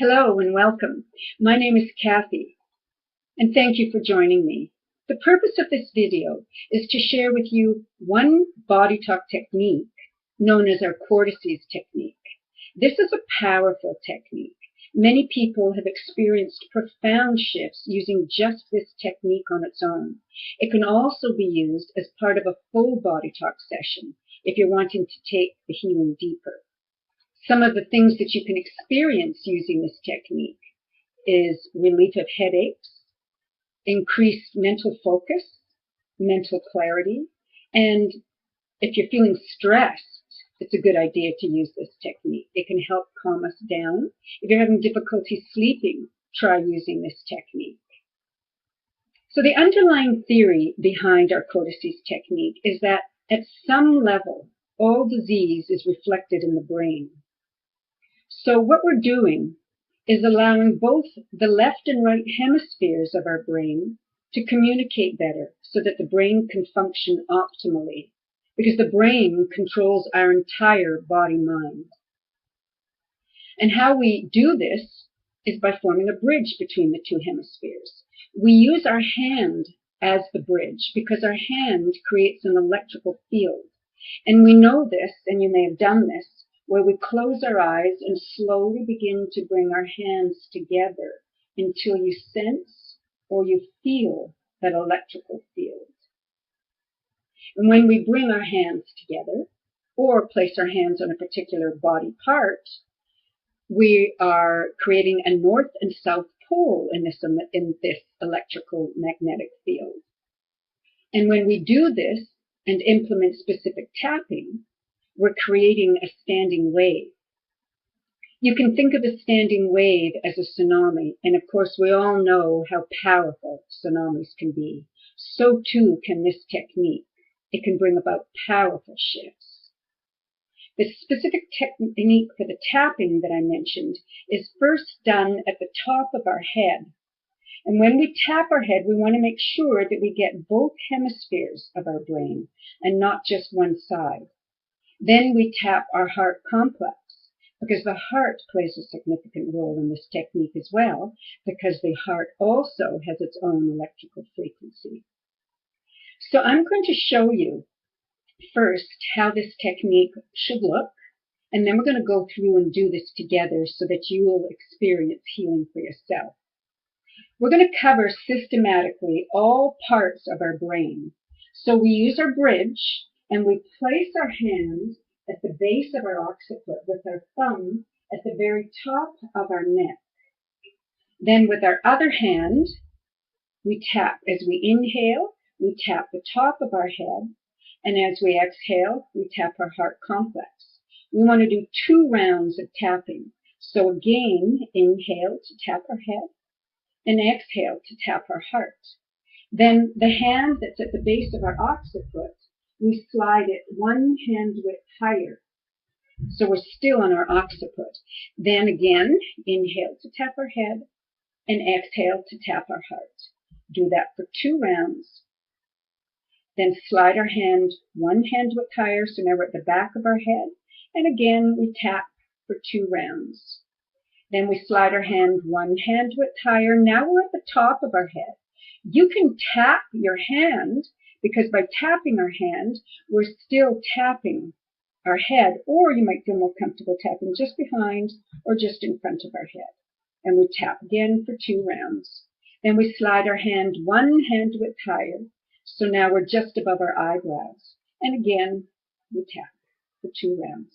Hello and welcome. My name is Kathy, and thank you for joining me. The purpose of this video is to share with you one body talk technique known as our Cortices technique. This is a powerful technique. Many people have experienced profound shifts using just this technique on its own. It can also be used as part of a full body talk session if you're wanting to take the healing deeper. Some of the things that you can experience using this technique is relief of headaches, increased mental focus, mental clarity, and if you're feeling stressed, it's a good idea to use this technique. It can help calm us down. If you're having difficulty sleeping, try using this technique. So the underlying theory behind our Cortices technique is that at some level, all disease is reflected in the brain. So what we're doing is allowing both the left and right hemispheres of our brain to communicate better so that the brain can function optimally, because the brain controls our entire body-mind. And how we do this is by forming a bridge between the two hemispheres. We use our hand as the bridge because our hand creates an electrical field. And we know this, and you may have done this, where we close our eyes and slowly begin to bring our hands together until you sense or you feel that electrical field. And when we bring our hands together or place our hands on a particular body part, we are creating a north and south pole in this electrical magnetic field. And when we do this and implement specific tapping, we're creating a standing wave. You can think of a standing wave as a tsunami, and of course we all know how powerful tsunamis can be. So too can this technique. It can bring about powerful shifts. The specific technique for the tapping that I mentioned is first done at the top of our head. And when we tap our head, we want to make sure that we get both hemispheres of our brain and not just one side. Then we tap our heart complex, because the heart plays a significant role in this technique as well, because the heart also has its own electrical frequency. So I'm going to show you first how this technique should look, and then we're going to go through and do this together so that you will experience healing for yourself. We're going to cover systematically all parts of our brain. So we use our bridge, and we place our hands at the base of our occiput with our thumb at the very top of our neck. Then with our other hand, we tap. As we inhale, we tap the top of our head, and as we exhale, we tap our heart complex. We want to do 2 rounds of tapping. So again, inhale to tap our head, and exhale to tap our heart. Then the hand that's at the base of our occiput, we slide it 1 hand width higher. So we're still on our occiput. Then again, inhale to tap our head and exhale to tap our heart. Do that for 2 rounds. Then slide our hand 1 hand width higher. So now we're at the back of our head. And again, we tap for 2 rounds. Then we slide our hand 1 hand width higher. Now we're at the top of our head. You can tap your hand, because by tapping our hand, we're still tapping our head, or you might feel more comfortable tapping just behind or just in front of our head. And we tap again for 2 rounds. Then we slide our hand 1 hand width higher. So now we're just above our eyebrows. And again, we tap for 2 rounds.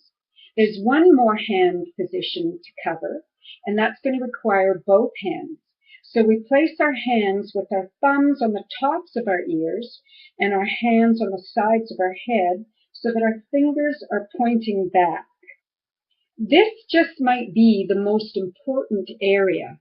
There's one more hand position to cover, and that's going to require both hands. So we place our hands with our thumbs on the tops of our ears and our hands on the sides of our head so that our fingers are pointing back. This just might be the most important area.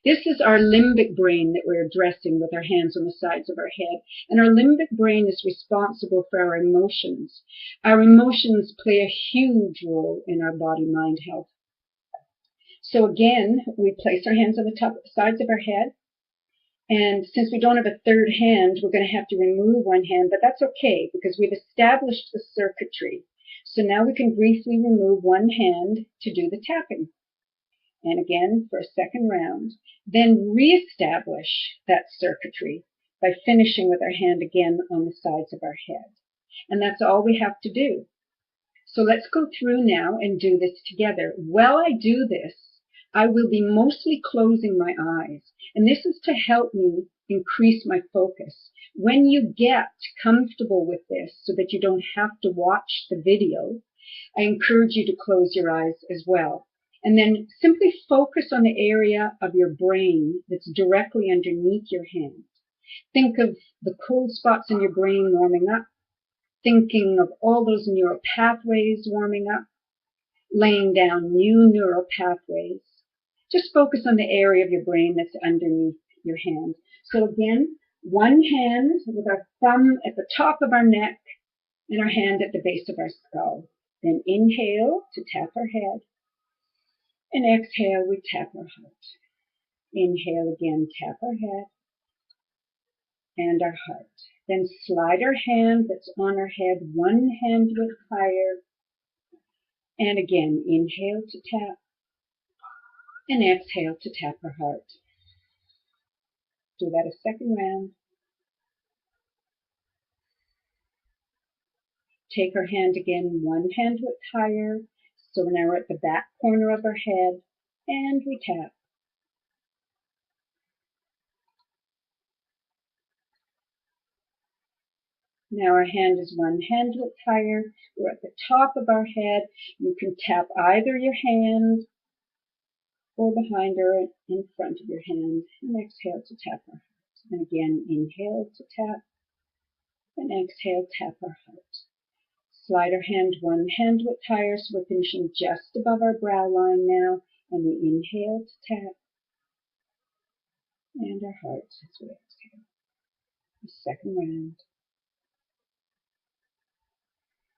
This is our limbic brain that we're addressing with our hands on the sides of our head. And our limbic brain is responsible for our emotions. Our emotions play a huge role in our body-mind health. So again, we place our hands on the sides of our head. And since we don't have a third hand, we're going to have to remove one hand, but that's okay because we've established the circuitry. So now we can briefly remove one hand to do the tapping. and again for a second round. Then reestablish that circuitry by finishing with our hand again on the sides of our head. And that's all we have to do. So let's go through now and do this together. While I do this, I will be mostly closing my eyes. And this is to help me increase my focus. When you get comfortable with this so that you don't have to watch the video, I encourage you to close your eyes as well. And then simply focus on the area of your brain that's directly underneath your hand. Think of the cold spots in your brain warming up, thinking of all those neural pathways warming up, laying down new neural pathways. Just focus on the area of your brain that's underneath your hand. So again, one hand with our thumb at the top of our neck and our hand at the base of our skull. Then inhale to tap our head, and exhale, we tap our heart. Inhale again, tap our head and our heart. Then slide our hand that's on our head, one hand width higher, and again, inhale to tap, and exhale to tap our heart. Do that a second round. Take our hand again, one hand width higher, so now we're at the back corner of our head, and we tap. Now our hand is one hand width higher. We're at the top of our head. You can tap either your hand or behind or in front of your hand, and exhale to tap our heart. And again, inhale to tap, and exhale, tap our heart. Slide our hand one hand width higher, so we're finishing just above our brow line now, and we inhale to tap, and our heart as we exhale. The second round.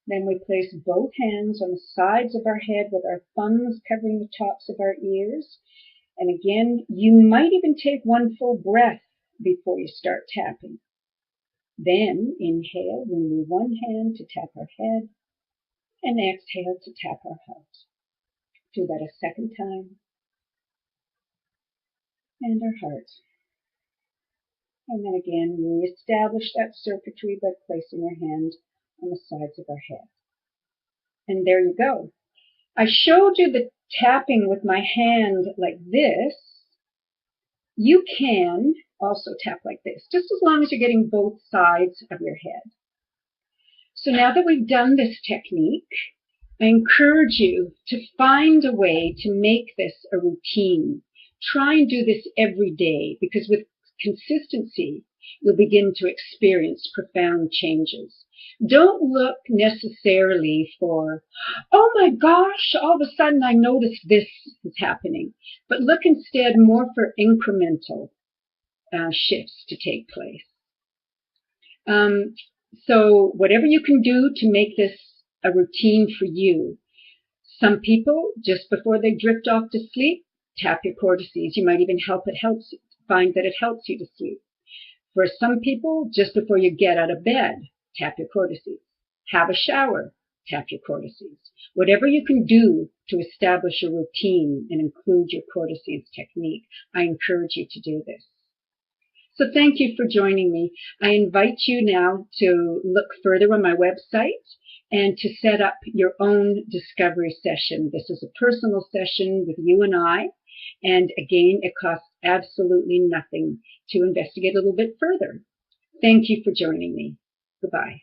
Then we place both hands on the sides of our head with our thumbs covering the tops of our ears. And again, you might even take one full breath before you start tapping. Then inhale, we move one hand to tap our head, and exhale to tap our heart. Do that a second time. And our heart. And then again, reestablish that circuitry by placing our hand on the sides of our head. And there you go. I showed you the tapping with my hand like this. You can also tap like this, just as long as you're getting both sides of your head. So now that we've done this technique, I encourage you to find a way to make this a routine. Try and do this every day, because with consistency, you'll begin to experience profound changes. Don't look necessarily for, oh my gosh, all of a sudden I noticed this is happening. But look instead more for incremental shifts to take place. So whatever you can do to make this a routine for you. Some people, just before they drift off to sleep, tap your cortices. You might even find that it helps you to sleep. For some people, just before you get out of bed, tap your cortices. Have a shower, tap your cortices. Whatever you can do to establish a routine and include your cortices technique, I encourage you to do this. So thank you for joining me. I invite you now to look further on my website and to set up your own discovery session. This is a personal session with you and I. And again, it costs absolutely nothing to investigate a little bit further. Thank you for joining me. Goodbye.